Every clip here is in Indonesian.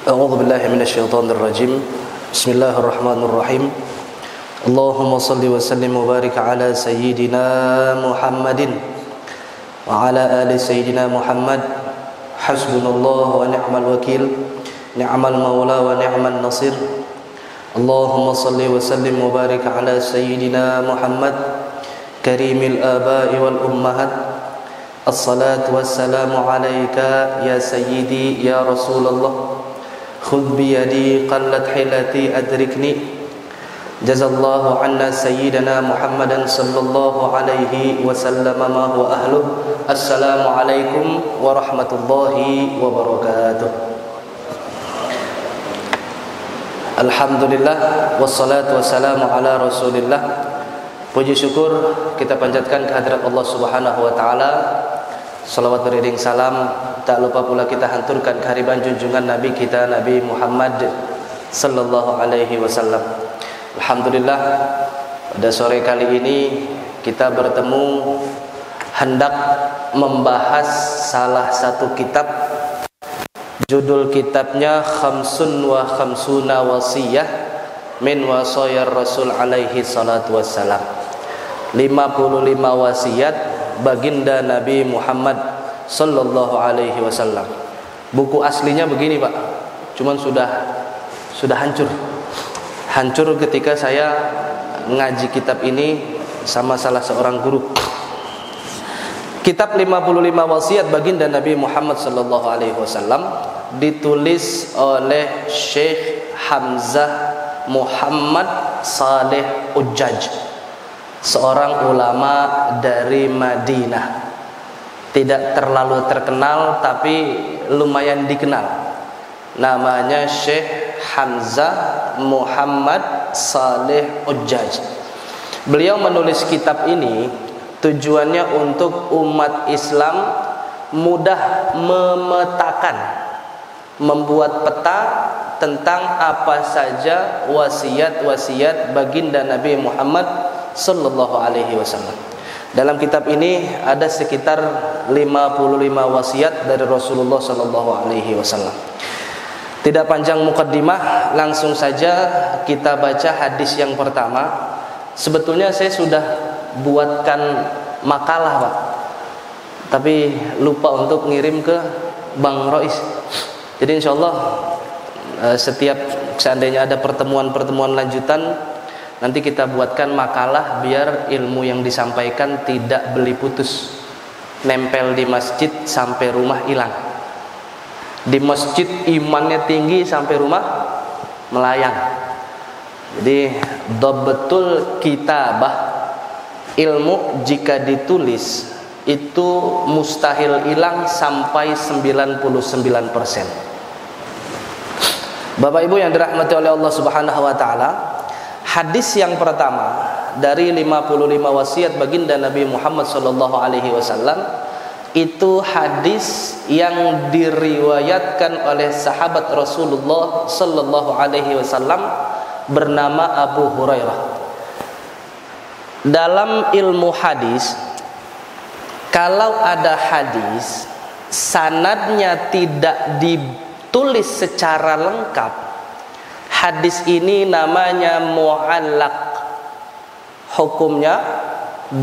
A'udzu billahi minasyaitonir rajim. Bismillahirrahmanirrahim. Allahumma shalli wa sallim wa barik ala sayyidina Muhammadin wa ala ali sayyidina Muhammad. Hasbunallahu wa ni'mal wakil, ni'mal maula wa ni'man nasir. Allahumma shalli wa sallim wa barik ala sayyidina Muhammad karimil aba'i wal ummahat. Assalatu wassalamu alayka ya sayyidi ya Rasulullah. Khudh biyadi qallat hilati adrikni. Jazallahu anna sayyidina Muhammadan sallallahu alaihi wasallam ma huwa ahluh. Assalamu alaikum warahmatullahi wabarakatuh. Alhamdulillah wassalatu wassalamu ala Rasulillah. Puji syukur kita panjatkan kehadirat Allah Subhanahu wa taala. Salawat beriring salam tak lupa pula kita hanturkan kehadiran junjungan Nabi kita Nabi Muhammad sallallahu alaihi wasallam. Alhamdulillah pada sore kali ini kita bertemu hendak membahas salah satu kitab. Judul kitabnya Khamsun wa Khamsuna Wasiyah min Wasayar Rasul alaihi salatu wassalam. 55 wasiat baginda Nabi Muhammad sallallahu alaihi wasallam. Buku aslinya begini, Pak. Cuman sudah hancur. Hancur ketika saya ngaji kitab ini sama salah seorang guru. Kitab 55 wasiat baginda Nabi Muhammad sallallahu alaihi wasallam ditulis oleh Syekh Hamzah Muhammad Saleh Ujjaj, seorang ulama dari Madinah. Tidak terlalu terkenal tapi lumayan dikenal. Namanya Syekh Hamzah Muhammad Saleh Ujjaj. Beliau menulis kitab ini tujuannya untuk umat Islam mudah memetakan, membuat peta tentang apa saja wasiat-wasiat baginda Nabi Muhammad sallallahu alaihi wasallam. Dalam kitab ini ada sekitar 55 wasiat dari Rasulullah sallallahu alaihi wasallam. Tidak panjang mukaddimah, langsung saja kita baca hadis yang pertama. Sebetulnya saya sudah buatkan makalah, Pak. Tapi lupa untuk ngirim ke Bang Rois. Jadi insyaallah setiap seandainya ada pertemuan-pertemuan lanjutan, nanti kita buatkan makalah biar ilmu yang disampaikan tidak beli putus, nempel di masjid sampai rumah hilang. Di masjid imannya tinggi sampai rumah melayang. Jadi dabtul kitabah, ilmu jika ditulis itu mustahil hilang sampai 99%. Bapak Ibu yang dirahmati oleh Allah Subhanahu wa taala, hadis yang pertama dari 55 wasiat baginda Nabi Muhammad sallallahu alaihi wasallam itu hadis yang diriwayatkan oleh sahabat Rasulullah sallallahu alaihi wasallam bernama Abu Hurairah. Dalam ilmu hadis, kalau ada hadis sanadnya tidak ditulis secara lengkap, hadis ini namanya mu'allaq, hukumnya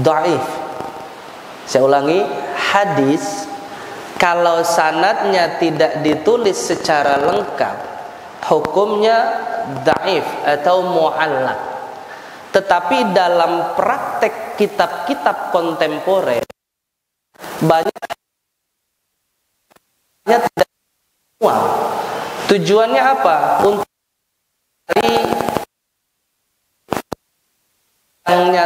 dhaif. Saya ulangi, hadis kalau sanadnya tidak ditulis secara lengkap, hukumnya dhaif atau mu'allaq. Tetapi dalam praktek kitab-kitab kontemporer banyak tidak semua. Tujuannya apa? Untuk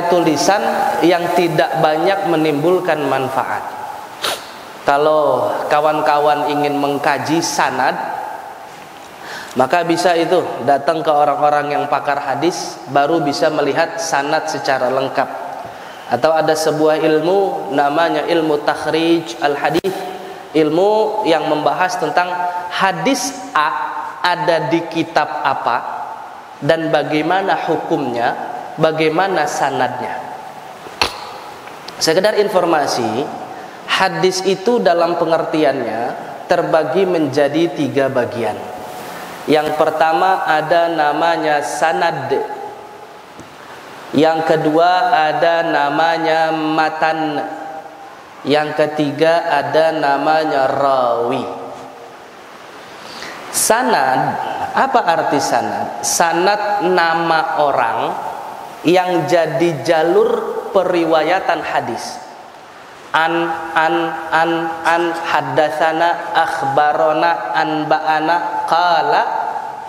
tulisan yang tidak banyak menimbulkan manfaat. Kalau kawan-kawan ingin mengkaji sanad, maka bisa itu datang ke orang-orang yang pakar hadis, baru bisa melihat sanad secara lengkap. Atau ada sebuah ilmu namanya ilmu takhrij al-hadis, ilmu yang membahas tentang hadis A ada di kitab apa dan bagaimana hukumnya, bagaimana sanadnya. Sekedar informasi, hadis itu dalam pengertiannya terbagi menjadi 3 bagian. Yang pertama ada namanya sanad. Yang kedua ada namanya matan. Yang ketiga ada namanya rawi. Sanad, apa arti sanad? Sanad nama orang yang jadi jalur periwayatan hadis. An haddatsana akhbarona anba'ana qala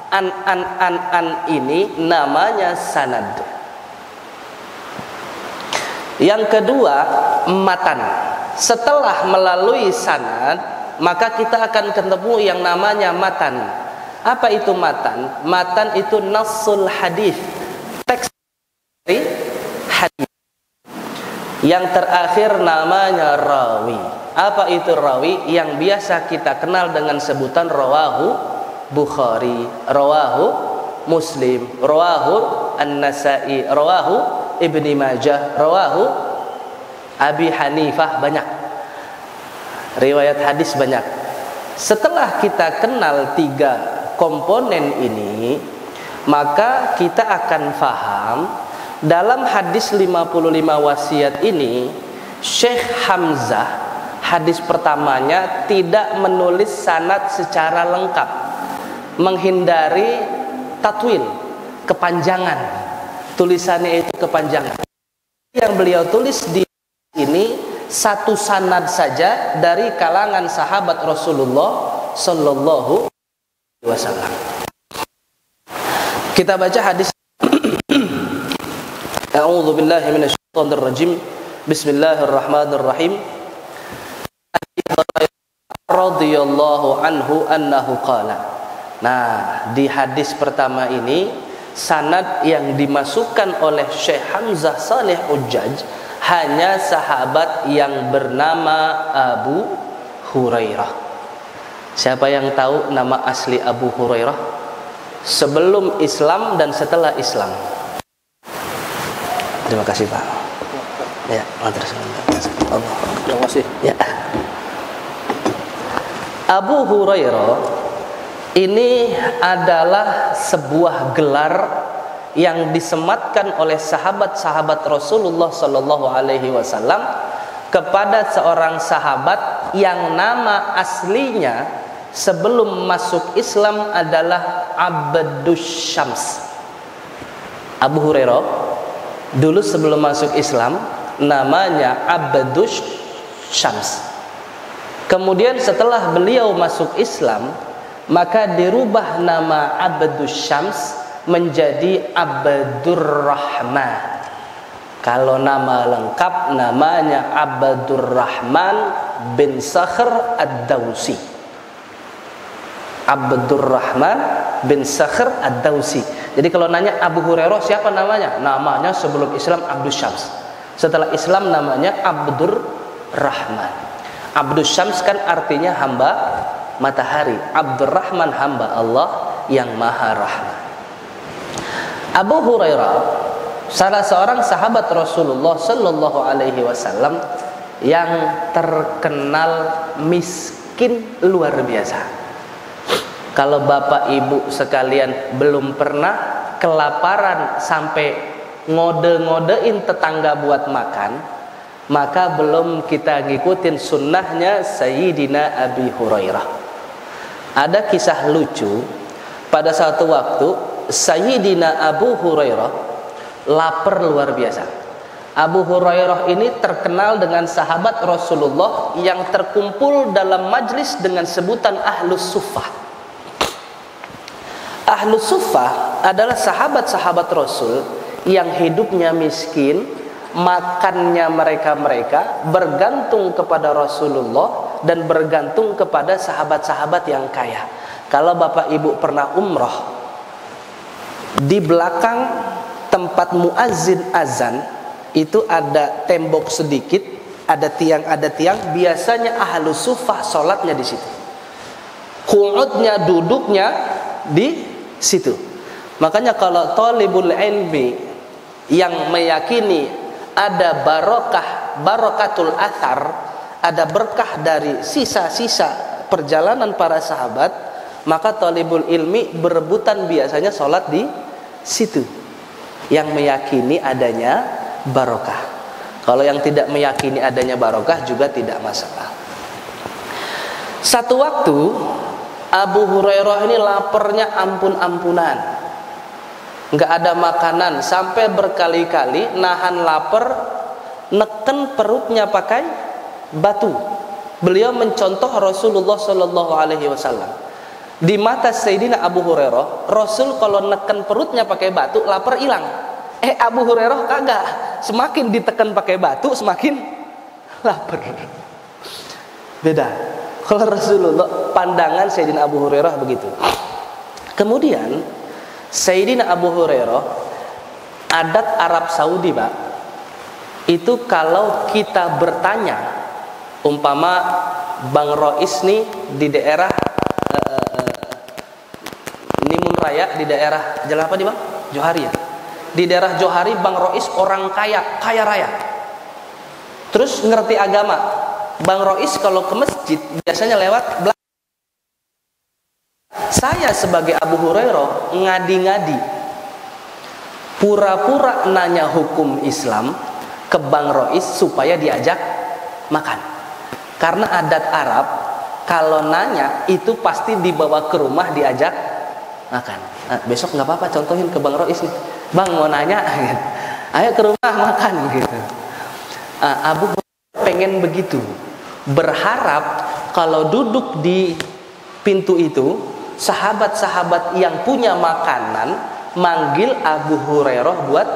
an ini namanya sanad. Yang kedua matan. Setelah melalui sanad, maka kita akan ketemu yang namanya matan. Apa itu matan? Matan itu nassul hadis, teks dari hadis. Yang terakhir namanya rawi. Apa itu rawi? Yang biasa kita kenal dengan sebutan rawahu Bukhari, rawahu Muslim, rawahu An-Nasa'i, rawahu Ibni Majah, rawahu Abi Hanifah. Banyak riwayat hadis, banyak. Setelah kita kenal 3 komponen ini, maka kita akan faham dalam hadis 55 wasiat ini, Syekh Hamzah hadis pertamanya tidak menulis sanad secara lengkap, menghindari tatwil, kepanjangan. Tulisannya itu kepanjangan. Yang beliau tulis di ini satu sanad saja dari kalangan sahabat Rasulullah sallallahu alaihi wasallam. Kita baca hadis. A'udzu billahi minasyaitonir rajim. Bismillahirrahmanirrahim. Radhiyallahu anhu annahu qala. Nah, di hadis pertama ini sanad yang dimasukkan oleh Syekh Hamzah Saleh Ujjaj hanya sahabat yang bernama Abu Hurairah. Siapa yang tahu nama asli Abu Hurairah? Sebelum Islam dan setelah Islam. Terima kasih Pak. Ya, terima kasih. Ya. Abu Hurairah ini adalah sebuah gelar yang disematkan oleh sahabat-sahabat Rasulullah sallallahu alaihi wasallam kepada seorang sahabat yang nama aslinya sebelum masuk Islam adalah Abdus Syams. Abu Hurairah dulu sebelum masuk Islam namanya Abdus Syams. Kemudian setelah beliau masuk Islam, maka dirubah nama Abdus Syams menjadi Abdurrahman. Kalau nama lengkap namanya Abdurrahman bin Sakhr Ad-Dawsi. Abdurrahman bin Sakhr Ad-Dawsi. Jadi kalau nanya Abu Hurairah siapa namanya? Namanya sebelum Islam Abdus Syams. Setelah Islam namanya Abdurrahman. Abdus Syams kan artinya hamba matahari. Abdurrahman hamba Allah yang maha rahman. Abu Hurairah salah seorang sahabat Rasulullah sallallahu alaihi wasallam yang terkenal miskin luar biasa. Kalau bapak ibu sekalian belum pernah kelaparan sampai ngode-ngodein tetangga buat makan, maka belum kita ngikutin sunnahnya Sayyidina Abi Hurairah. Ada kisah lucu. Pada suatu waktu Sayyidina Abu Hurairah lapar luar biasa. Abu Hurairah ini terkenal dengan sahabat Rasulullah yang terkumpul dalam majlis dengan sebutan Ahlus Suffah. Ahlus Suffah adalah sahabat-sahabat Rasul yang hidupnya miskin, makannya mereka-mereka bergantung kepada Rasulullah dan bergantung kepada sahabat-sahabat yang kaya. Kalau bapak ibu pernah umroh, di belakang tempat muazzin azan itu ada tembok sedikit, ada tiang, biasanya Ahlus Suffah sholatnya di situ, qu'udnya, duduknya di situ. Makanya kalau thalibul ilmi yang meyakini ada barakatul athar, ada berkah dari sisa-sisa perjalanan para sahabat, maka talibul ilmi berebutan biasanya sholat di situ, yang meyakini adanya barokah. Kalau yang tidak meyakini adanya barokah juga tidak masalah. Satu waktu Abu Hurairah ini laparnya ampun-ampunan, nggak ada makanan, sampai berkali-kali nahan lapar, neken perutnya pakai batu. Beliau mencontoh Rasulullah Shallallahu Alaihi Wasallam. Di mata Sayyidina Abu Hurairah, Rasul kalau neken perutnya pakai batu, lapar hilang. Abu Hurairah kagak, semakin ditekan pakai batu semakin lapar. Beda. Kalau Rasulullah, pandangan Sayyidina Abu Hurairah begitu. Kemudian Sayyidina Abu Hurairah, adat Arab Saudi, Pak, itu kalau kita bertanya, umpama Bang Rois nih di daerah Nimun Raya, di daerah Jalan apa nih Bang? Johari ya. Di daerah Johari Bang Rois orang kaya raya. Terus ngerti agama. Bang Rois kalau ke masjid biasanya lewat belakang. Saya sebagai Abu Hurairah ngadi-ngadi, pura-pura nanya hukum Islam ke Bang Rois supaya diajak makan. Karena adat Arab kalau nanya itu pasti dibawa ke rumah diajak makan. Nah, besok nggak apa-apa contohin ke Bang Rois nih. Bang mau nanya, ayo ke rumah makan gitu. Abu Hurairah pengen begitu, berharap kalau duduk di pintu itu sahabat-sahabat yang punya makanan manggil Abu Hurairah buat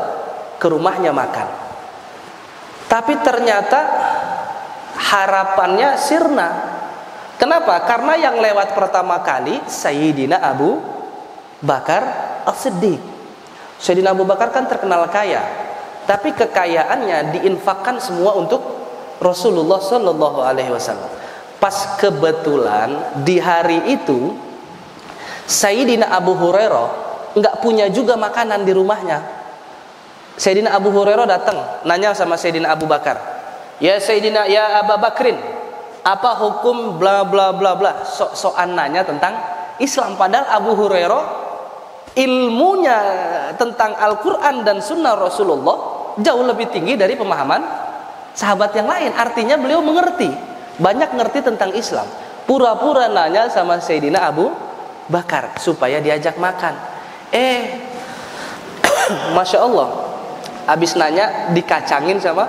ke rumahnya makan. Tapi ternyata harapannya sirna. Kenapa? Karena yang lewat pertama kali Sayyidina Abu Bakar As-Siddiq. Sayyidina Abu Bakar kan terkenal kaya, tapi kekayaannya diinfakkan semua untuk Rasulullah Shallallahu Alaihi Wasallam. Pas kebetulan di hari itu Sayyidina Abu Hurairah nggak punya juga makanan di rumahnya. Sayyidina Abu Hurairah datang nanya sama Sayyidina Abu Bakar, ya Sayyidina, ya Abu Bakrin, apa hukum bla bla bla bla, soal nanya tentang Islam. Padahal Abu Hurairah ilmunya tentang Al-Quran dan Sunnah Rasulullah jauh lebih tinggi dari pemahaman sahabat yang lain. Artinya beliau mengerti, banyak ngerti tentang Islam. Pura-pura nanya sama Sayyidina Abu Bakar supaya diajak makan. Masya Allah, habis nanya dikacangin sama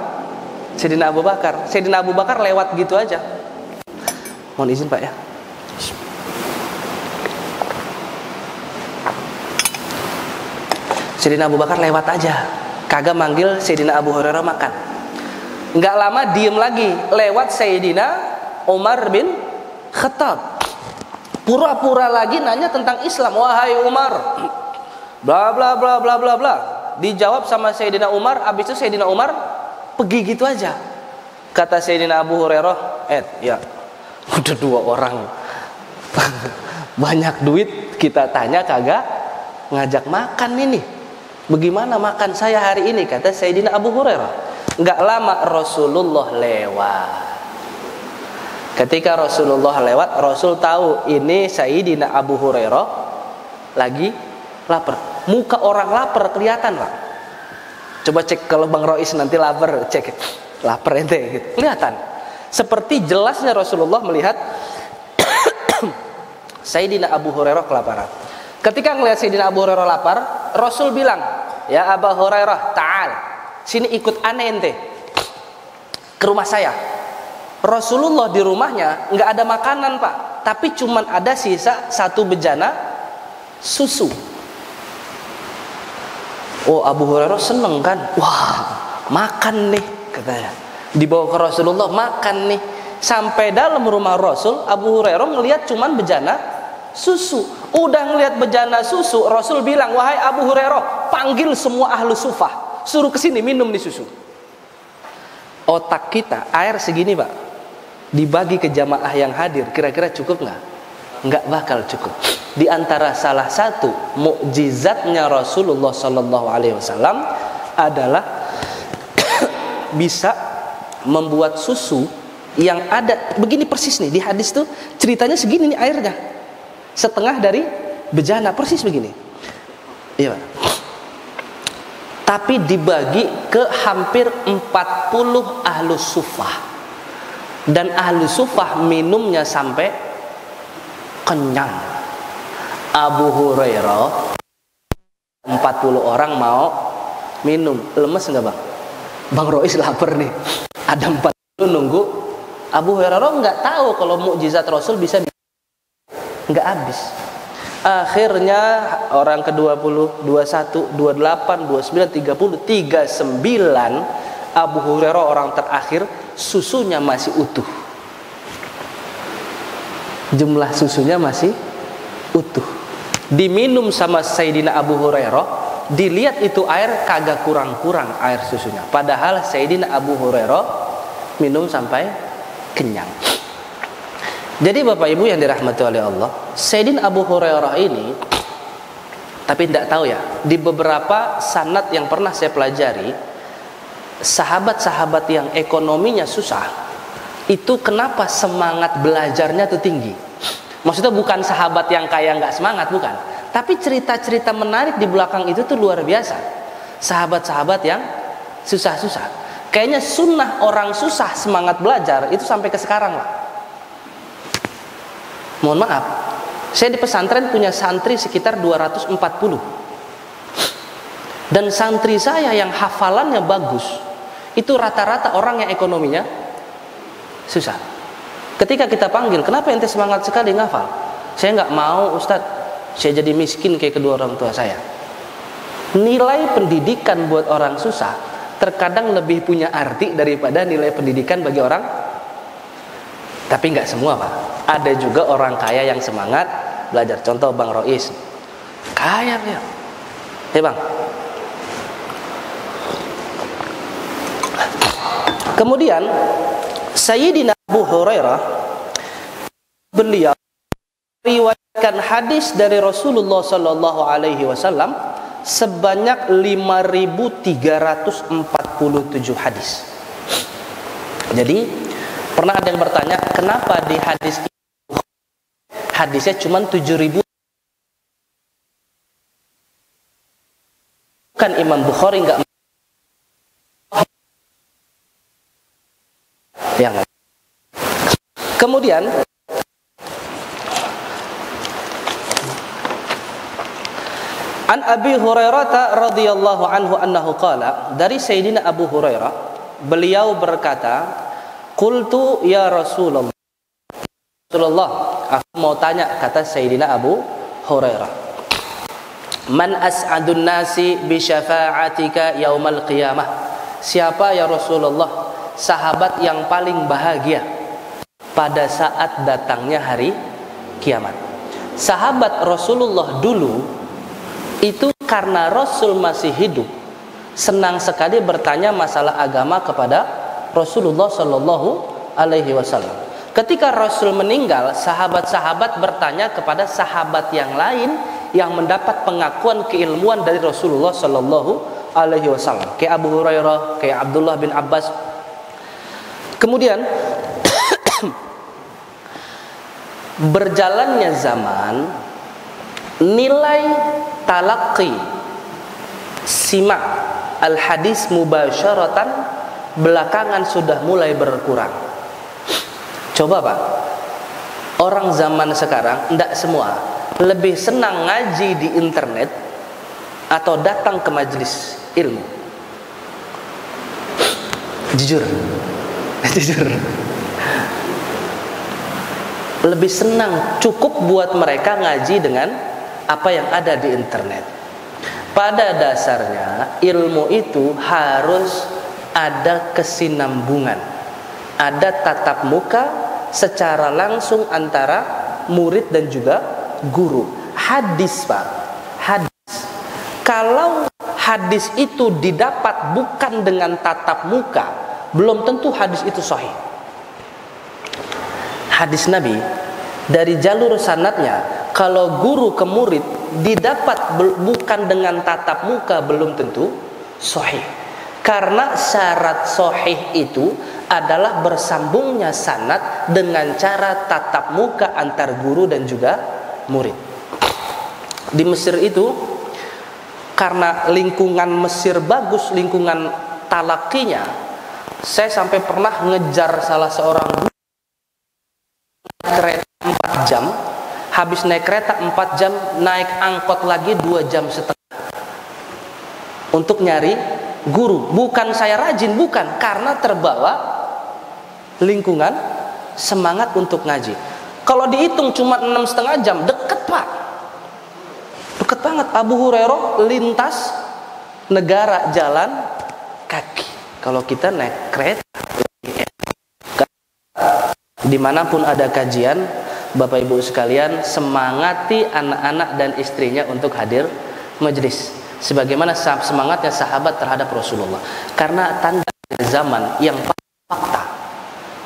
Sayyidina Abu Bakar. Sayyidina Abu Bakar lewat gitu aja. Mohon izin Pak ya. Sayyidina Abu Bakar lewat aja, kagak manggil Sayyidina Abu Hurairah makan. Nggak lama diem lagi, lewat Sayyidina Umar bin Khattab. Pura-pura lagi nanya tentang Islam. Wahai Umar, bla bla bla bla bla bla. Dijawab sama Sayyidina Umar. Habis itu Sayyidina Umar pergi gitu aja. Kata Sayyidina Abu Hurairah, ya udah dua orang banyak duit kita tanya kagak ngajak makan ini. Bagaimana makan saya hari ini? Kata Sayyidina Abu Hurairah. Nggak lama Rasulullah lewat. Ketika Rasulullah lewat, Rasul tahu ini Sayyidina Abu Hurairah lagi lapar. Muka orang lapar kelihatan Pak. Coba cek kalau Bang Rois nanti lapar, cek lapar ente gitu. Kelihatan. Seperti jelasnya Rasulullah melihat Sayyidina Abu Hurairah kelaparan. Ketika ngelihat Sayyidina Abu Hurairah lapar, Rasul bilang, ya Abu Hurairah, ta'al, sini ikut ane ente ke rumah saya. Rasulullah di rumahnya nggak ada makanan Pak, tapi cuman ada sisa satu bejana susu. Oh, Abu Hurairah seneng kan, wah makan nih katanya. Dibawa ke Rasulullah, makan nih. Sampai dalam rumah Rasul, Abu Hurairah ngelihat cuman bejana susu. Udah ngelihat bejana susu, Rasul bilang, wahai Abu Hurairah, panggil semua ahlu sufah, suruh kesini minum nih susu. Otak kita air segini Pak, dibagi ke jamaah yang hadir, kira-kira cukup nggak? Nggak bakal cukup. Di antara salah satu mukjizatnya Rasulullah Sallallahu Alaihi Wasallam adalah bisa membuat susu yang ada begini persis nih di hadis tuh ceritanya segini nih airnya. setengah dari bejana, persis begini. Iya, Pak. Tapi dibagi ke hampir 40 ahlus sufah. Dan ahlus sufah minumnya sampai kenyang. Abu Hurairah 40 orang mau minum, lemes enggak Bang? Bang Rois lapar nih. Ada 40 nunggu. Abu Hurairah enggak tahu kalau mukjizat Rasul bisa enggak habis. Akhirnya orang ke-20, 21, 28, 29, 30, 39 Abu Hurairah orang terakhir, susunya masih utuh. Jumlah susunya masih utuh. Diminum sama Sayyidina Abu Hurairah, dilihat itu air kagak kurang-kurang air susunya. Padahal Sayyidina Abu Hurairah minum sampai kenyang. Jadi Bapak Ibu yang dirahmati oleh Allah, Sayyidina Abu Hurairah ini, tapi tidak tahu ya, di beberapa sanad yang pernah saya pelajari, sahabat-sahabat yang ekonominya susah, itu kenapa semangat belajarnya itu tinggi. Maksudnya bukan sahabat yang kaya nggak semangat, bukan. Tapi cerita-cerita menarik di belakang itu tuh luar biasa. Sahabat-sahabat yang susah-susah. Kayaknya sunnah orang susah semangat belajar itu sampai ke sekarang lah. Mohon maaf, saya di pesantren punya santri sekitar 240. Dan santri saya yang hafalannya bagus, itu rata-rata orang yang ekonominya susah. Ketika kita panggil, kenapa ente semangat sekali ngafal? Saya nggak mau Ustadz, saya jadi miskin kayak kedua orang tua saya. Nilai pendidikan buat orang susah terkadang lebih punya arti daripada nilai pendidikan bagi orang. Tapi nggak semua Pak. Ada juga orang kaya yang semangat belajar. Contoh Bang Rois, kaya dia. Bang. Kemudian Sayyidina Abu Hurairah, beliau riwayatkan hadis dari Rasulullah sallallahu alaihi wasallam sebanyak 5.347 hadis. Jadi pernah ada yang bertanya, kenapa di hadis ini hadisnya cuma 7.000? Kan Imam Bukhari enggak yang. Kemudian An Abi Hurairah radhiyallahu anhu annahu qala, dari Sayyidina Abu Hurairah, beliau berkata, qultu ya Rasulullah, aku mau tanya, kata Sayyidina Abu Hurairah, man as'adun nasi bi syafa'atika yaumal qiyamah, siapa ya Rasulullah sahabat yang paling bahagia pada saat datangnya hari kiamat? Sahabat Rasulullah dulu itu karena Rasul masih hidup, senang sekali bertanya masalah agama kepada Rasulullah Shallallahu Alaihi Wasallam. Ketika Rasul meninggal, sahabat-sahabat bertanya kepada sahabat yang lain yang mendapat pengakuan keilmuan dari Rasulullah Shallallahu Alaihi Wasallam, kayak Abu Hurairah, kayak Abdullah bin Abbas. Kemudian berjalannya zaman, nilai talaqi simak al-hadis mubasyaratan belakangan sudah mulai berkurang. Coba Pak, orang zaman sekarang, tidak semua, lebih senang ngaji di internet atau datang ke majelis ilmu? Jujur lebih senang, cukup buat mereka ngaji dengan apa yang ada di internet. Pada dasarnya ilmu itu harus ada kesinambungan, ada tatap muka secara langsung antara murid dan juga guru. Hadis Pak, hadis, kalau hadis itu didapat bukan dengan tatap muka, belum tentu hadis itu sahih. Hadis Nabi dari jalur sanadnya, kalau guru ke murid didapat bukan dengan tatap muka, belum tentu sahih. Karena syarat sahih itu adalah bersambungnya sanad dengan cara tatap muka antar guru dan juga murid. Di Mesir itu karena lingkungan Mesir bagus, lingkungan talakinya, saya sampai pernah ngejar salah seorang guru kereta 4 jam. Habis naik kereta 4 jam, naik angkot lagi 2 jam setengah untuk nyari guru. Bukan saya rajin, bukan, karena terbawa lingkungan semangat untuk ngaji. Kalau dihitung cuma 6,5 jam, deket Pak, deket banget. Abu Hurairah lintas negara jalan kaki. Kalau kita naik kereta, dimanapun ada kajian, Bapak Ibu sekalian, semangati anak-anak dan istrinya untuk hadir majelis. Sebagaimana semangatnya sahabat terhadap Rasulullah. Karena tanda zaman yang fakta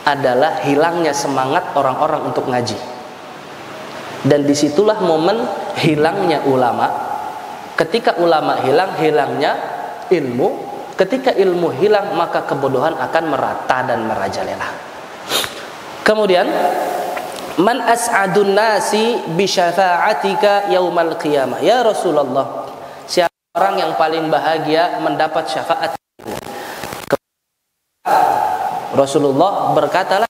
adalah hilangnya semangat orang-orang untuk ngaji. Dan disitulah momen hilangnya ulama. Ketika ulama hilang, hilangnya ilmu. Ketika ilmu hilang, maka kebodohan akan merata dan merajalela. Kemudian, man as'adun nasi bi syafa'atika yaumal qiyamah. Ya Rasulullah, siapa orang yang paling bahagia mendapat syafaat? Rasulullah berkata,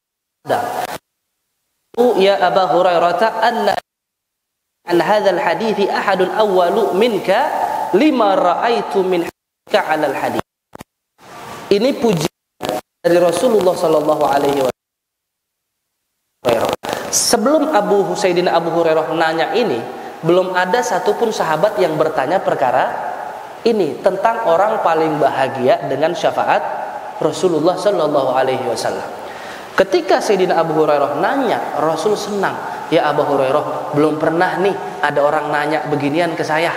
ya Abu Hurairah, anna an hadzal hadithi ahadun awwalu minka lima ra'aitu min hadika 'alal hadith. Ini pujian dari Rasulullah sallallahu alaihi wasallam. Sebelum Sayyidina Abu Hurairah nanya ini, belum ada satupun sahabat yang bertanya perkara ini tentang orang paling bahagia dengan syafaat Rasulullah sallallahu alaihi wasallam. Ketika Sayyidina Abu Hurairah nanya, Rasul senang. Ya Abu Hurairah, belum pernah nih ada orang nanya beginian ke saya.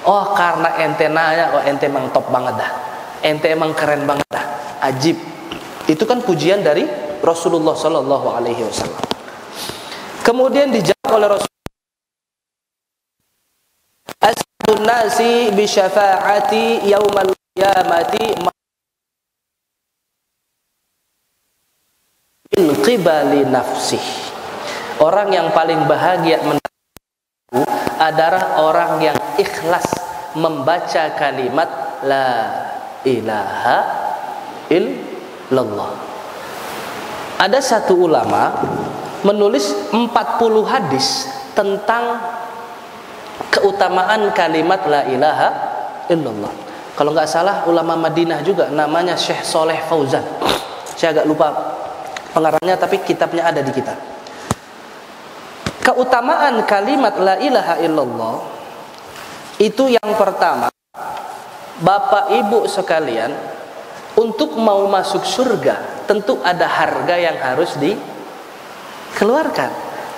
Oh, karena ente nanya, oh ente emang top banget dah. Ente emang keren banget dah. Ajib. Itu kan pujian dari Rasulullah sallallahu alaihi wasallam. Kemudian dijawab oleh Rasul, as'adun nasi bi syafa'ati yaumal qiyamati min qibali nafsih. Orang yang paling bahagia adalah orang yang ikhlas membaca kalimat la ilaha illallah. Ada satu ulama menulis 40 hadis tentang keutamaan kalimat la ilaha illallah. Kalau nggak salah ulama Madinah juga, namanya Syekh Soleh Fauzan. Saya agak lupa pengarangnya, tapi kitabnya ada di kita. Keutamaan kalimat la ilaha illallah itu yang pertama, Bapak Ibu sekalian, untuk mau masuk surga tentu ada harga yang harus dikeluarkan.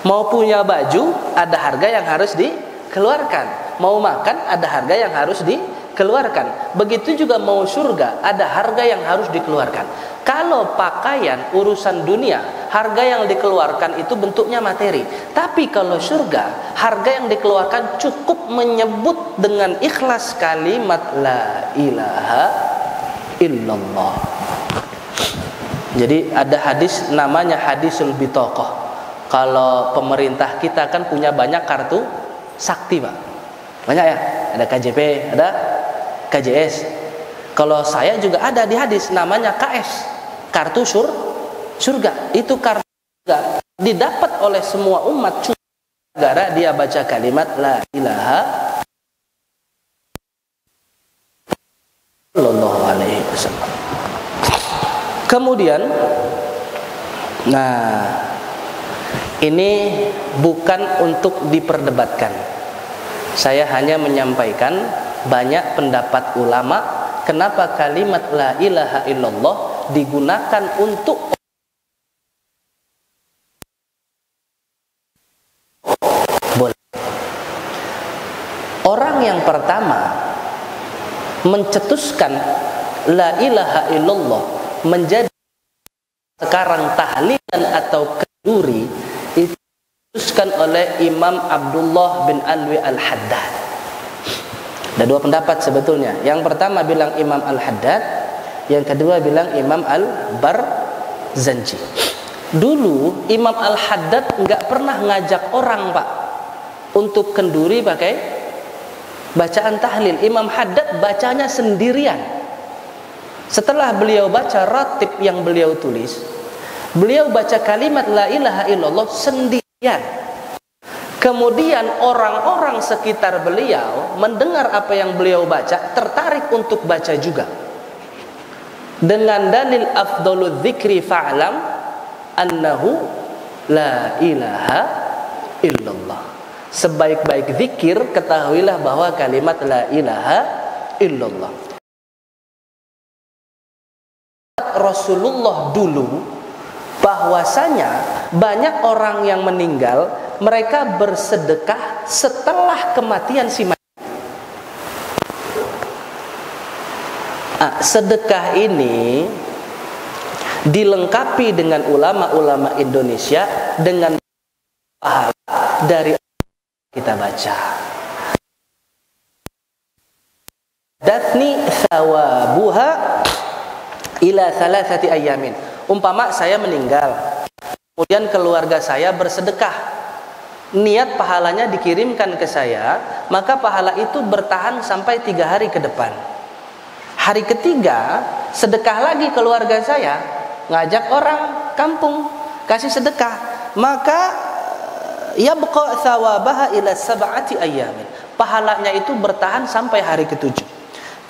Mau punya baju, ada harga yang harus dikeluarkan. Mau makan, ada harga yang harus dikeluarkan. Begitu juga mau surga, ada harga yang harus dikeluarkan. Kalau pakaian, urusan dunia, harga yang dikeluarkan itu bentuknya materi. Tapi kalau surga, harga yang dikeluarkan cukup menyebut dengan ikhlas kalimat la ilaha illallah. Jadi ada hadis namanya hadisul bitaqah. Kalau pemerintah kita kan punya banyak kartu sakti, Pak. Banyak ya, ada KJP, ada KJS. Kalau saya juga ada di hadis namanya KS, kartu surga. Itu kartu surga didapat oleh semua umat negara dia baca kalimat la ilaha sallallahu alaihi wasallam. Kemudian, nah ini bukan untuk diperdebatkan. Saya hanya menyampaikan banyak pendapat ulama kenapa kalimat la ilaha illallah digunakan untuk boleh. Orang yang pertama mencetuskan la ilaha illallah menjadi sekarang tahlilan atau kenduri itu dicetuskan oleh Imam Abdullah bin Alwi Al-Haddad. Ada dua pendapat sebetulnya. Yang pertama bilang Imam Al-Haddad, yang kedua bilang Imam Al-Barzanji. Dulu Imam Al-Haddad nggak pernah ngajak orang, Pak. Untuk kenduri pakai bacaan tahlil. Imam Haddad bacanya sendirian. Setelah beliau baca ratib yang beliau tulis, beliau baca kalimat la ilaha illallah sendirian. Kemudian orang-orang sekitar beliau mendengar apa yang beliau baca, tertarik untuk baca juga. Dengan dalil afdhalul dzikri fa'lam annahu la ilaha illallah. Sebaik-baik zikir ketahuilah bahwa kalimat la ilaha illallah. Rasulullah dulu bahwasanya banyak orang yang meninggal, mereka bersedekah setelah kematian si mayit. Sedekah ini dilengkapi dengan ulama-ulama Indonesia dengan pahala dari kita baca. Datni thawabuha ila thalathati ayamin. Umpama saya meninggal, kemudian keluarga saya bersedekah, niat pahalanya dikirimkan ke saya, maka pahala itu bertahan sampai 3 hari ke depan. Hari ketiga sedekah lagi keluarga saya, ngajak orang kampung kasih sedekah, maka yabqa thawabaha ila sab'ati ayamin. Pahalanya itu bertahan sampai hari ke-7.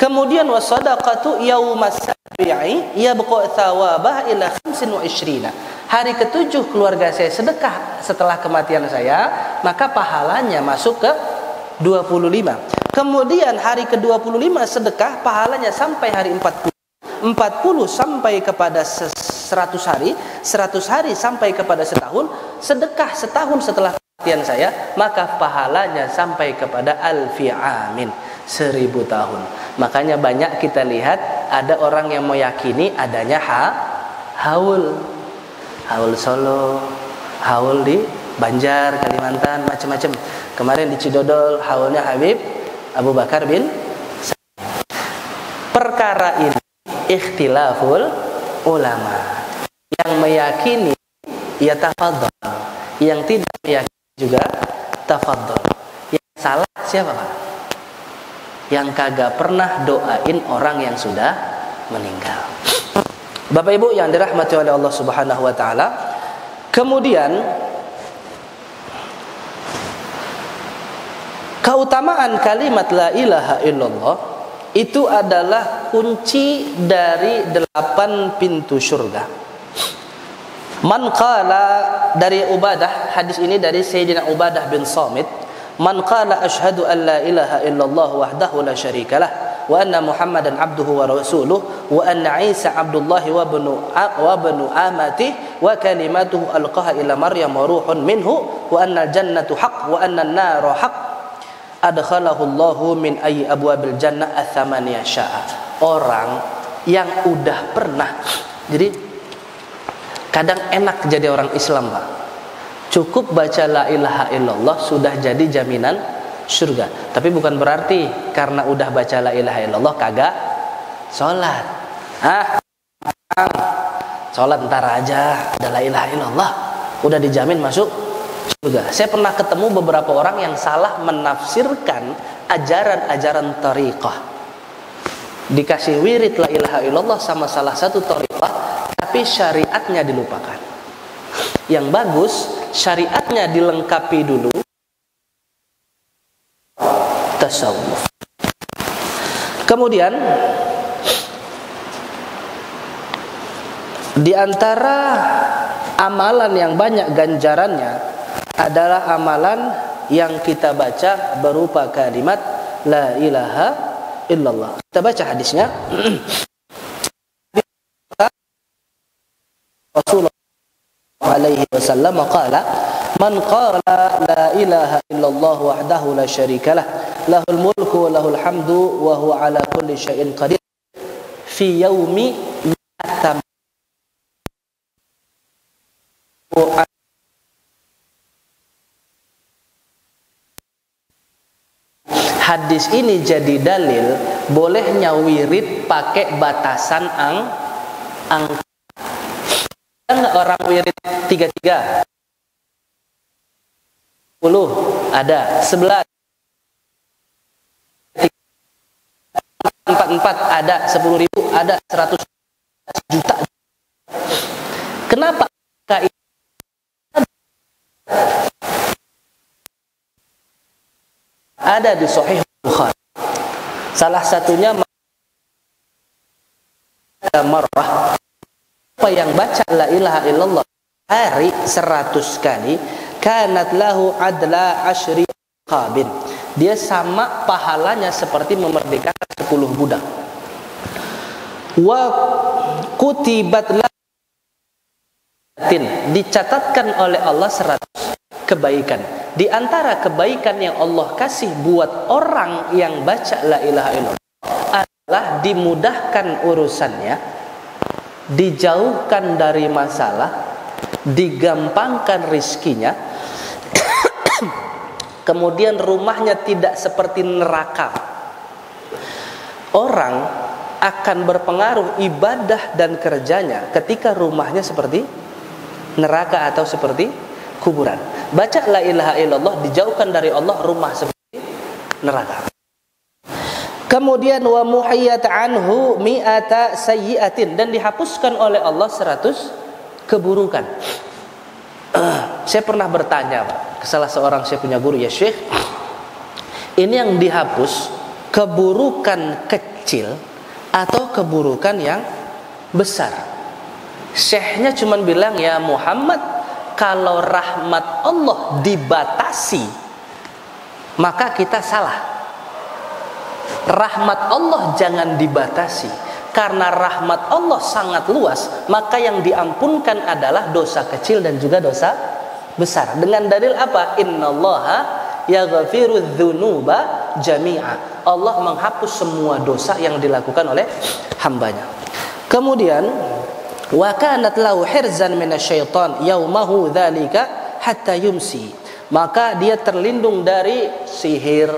Kemudian wasadaqatu yaumas sabi'i yabqa thawabaha ila 25. Hari ke-7 keluarga saya sedekah setelah kematian saya, maka pahalanya masuk ke 25. Kemudian hari ke-25 sedekah, pahalanya sampai hari 40. 40 sampai kepada 100 hari, 100 hari sampai kepada setahun, sedekah setahun setelah kematian saya, maka pahalanya sampai kepada alfi amin, 1000 tahun. Makanya banyak kita lihat ada orang yang meyakini adanya haul Solo, haul di Banjar, Kalimantan, macam-macam. Kemarin di Cidodol haulnya Habib Abu Bakar bin Sa'id. Perkara ini ikhtilaful ulama. Yang meyakini ya tafadhol, yang tidak meyakini juga tafadhol. Yang salah siapa, Pak? Yang kagak pernah doain orang yang sudah meninggal. Bapak Ibu yang dirahmati oleh Allah Subhanahu wa taala. Kemudian keutamaan kalimat la ilaha illallah itu adalah kunci dari 8 pintu surga. Man qala, dari Ubadah, hadis ini dari Sayyidina Ubadah bin Samit, man qala asyhadu an la ilaha illallah wahdahu la syarikalah wa anna Muhammadan abduhu wa rasuluh wa anna Isa abdullahi wa bnu amatihi wa kalimatuhu alqaha ila Maryam wa ruhun minhu wa anna al-jannatu haqq wa anna an-nara haqq adkhalahu Allahu min ayyi abwabil jannah ats-tsamaniyah syaa. Orang yang udah pernah, jadi kadang enak jadi orang Islam, Pak. Cukup baca la ilaha illallah sudah jadi jaminan surga. Tapi bukan berarti karena udah baca la ilaha illallah kagak sholat. Sholat ntar aja, ada la ilaha illallah udah dijamin masuk surga. Saya pernah ketemu beberapa orang yang salah menafsirkan ajaran-ajaran tariqah. Dikasih wirid la ilaha illallah sama salah satu tariqah, tapi syariatnya dilupakan. Yang bagus syariatnya dilengkapi dulu, tasawuf. Kemudian di antara amalan yang banyak ganjarannya adalah amalan yang kita baca berupa kalimat la ilaha illallah. Kita baca hadisnya. Rasulullah alaihi wasallam qala man qala la ilaha illallah wahdahu la syarikalah lahul mulku wa lahul hamdu wa huwa ala kulli syai'in qadir fi yaumi mi'atam. Hadis ini jadi dalil bolehnya wirid pakai batasan angka. Enggak orang wirid 33. ada, 11 44 ada, 10.000 ada, 100 juta. Kenapa ada di Sahih Bukhari? Salah satunya marrah, apa yang baca la ilaha illallah hari 100 kali, kanat lahu adla asyri qabin, dia sama pahalanya seperti memerdekakan 10 budak. Wa kutibat latin, dicatatkan oleh Allah 100 kebaikan. Di antara kebaikan yang Allah kasih buat orang yang baca la ilaha illallah adalah dimudahkan urusannya, dijauhkan dari masalah, digampangkan rizkinya, kemudian rumahnya tidak seperti neraka. Orang akan berpengaruh ibadah dan kerjanya ketika rumahnya seperti neraka atau seperti kuburan. Baca la ilaha illallah, dijauhkan dari Allah, rumah seperti neraka. Kemudian wa muhayyat anhu mi'ata sayyi'atin, dan dihapuskan oleh Allah 100 keburukan. Saya pernah bertanya ke salah seorang, saya punya guru, ya Syekh, ini yang dihapus keburukan kecil atau keburukan yang besar? Syekhnya cuma bilang, ya Muhammad, kalau rahmat Allah dibatasi maka kita salah. Rahmat Allah jangan dibatasi, karena rahmat Allah sangat luas, maka yang diampunkan adalah dosa kecil dan juga dosa besar. Dengan dalil apa? Innallaha yaghfiru dzunuba jami'a, Allah menghapus semua dosa yang dilakukan oleh hambanya. Kemudian wa kanat lahu hirzan minasyaiton yaumahu dzalika hatta yumsi, maka dia terlindung dari sihir,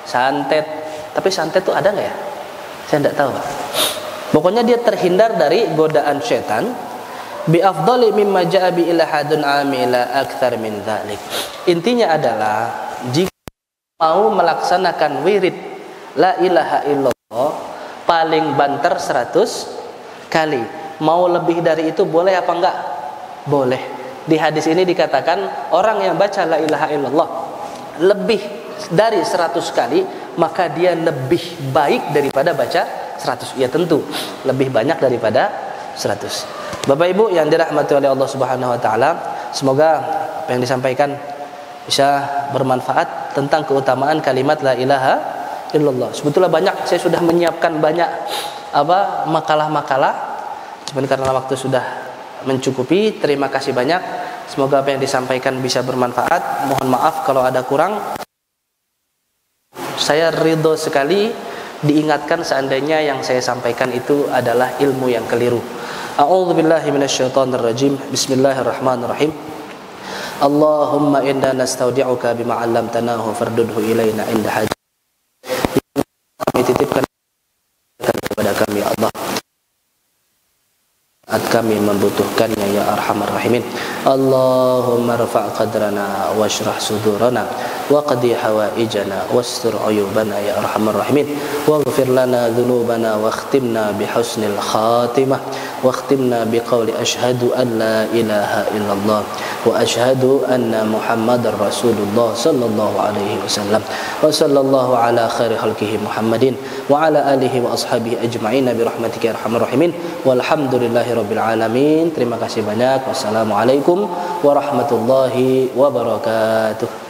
santet. Tapi santet itu ada nggak ya? Saya tidak tahu, Pak. Pokoknya dia terhindar dari godaan setan. Bi afdali mimma ja'a bi ilahadun amila akthar min dzalik. Intinya adalah jika mau melaksanakan wirid la ilaha illallah paling banter 100 kali. Mau lebih dari itu boleh apa enggak? Boleh. Di hadis ini dikatakan orang yang baca la ilaha illallah lebih dari 100 kali, maka dia lebih baik daripada baca 100. Ya tentu lebih banyak daripada 100. Bapak Ibu yang dirahmati oleh Allah Subhanahu wa taala, semoga apa yang disampaikan bisa bermanfaat tentang keutamaan kalimat la ilaha illallah. Sebetulnya banyak, saya sudah menyiapkan banyak makalah-makalah, cuman karena waktu sudah mencukupi. Terima kasih banyak. Semoga apa yang disampaikan bisa bermanfaat. Mohon maaf kalau ada kurang. Saya ridho sekali diingatkan seandainya yang saya sampaikan itu adalah ilmu yang keliru. A'udzubillahi minasyaitonirrajim. Bismillahirrahmanirrahim. Allahumma inna nastaudi'uka bima 'allamtanahu fardudhu ilaina inda hajat. Kami titipkan kepada kami, ya Allah, saat kami membutuhkannya, ya arhamar rahimin. Allahumma rafa' qadrana washrah sudurana wa qadi hawaijana wastur uyubana, ya arhamar rahimin. Waghfir lana dhunubana wa khtimna bihusnil khatimah wa khtimna biqawli ashhadu an la ilaha illallah wa ashhadu anna muhammadar rasulullah sallallahu alaihi wasallam wa sallallahu ala khairi khalqihi Muhammadin wa ala alihi wa ashabihi ajma'in bi rahmatika ya arhamar rahimin. Walhamdulillahi rabbil alamin. Terima kasih banyak. Wassalamualaikum warahmatullahi wabarakatuh.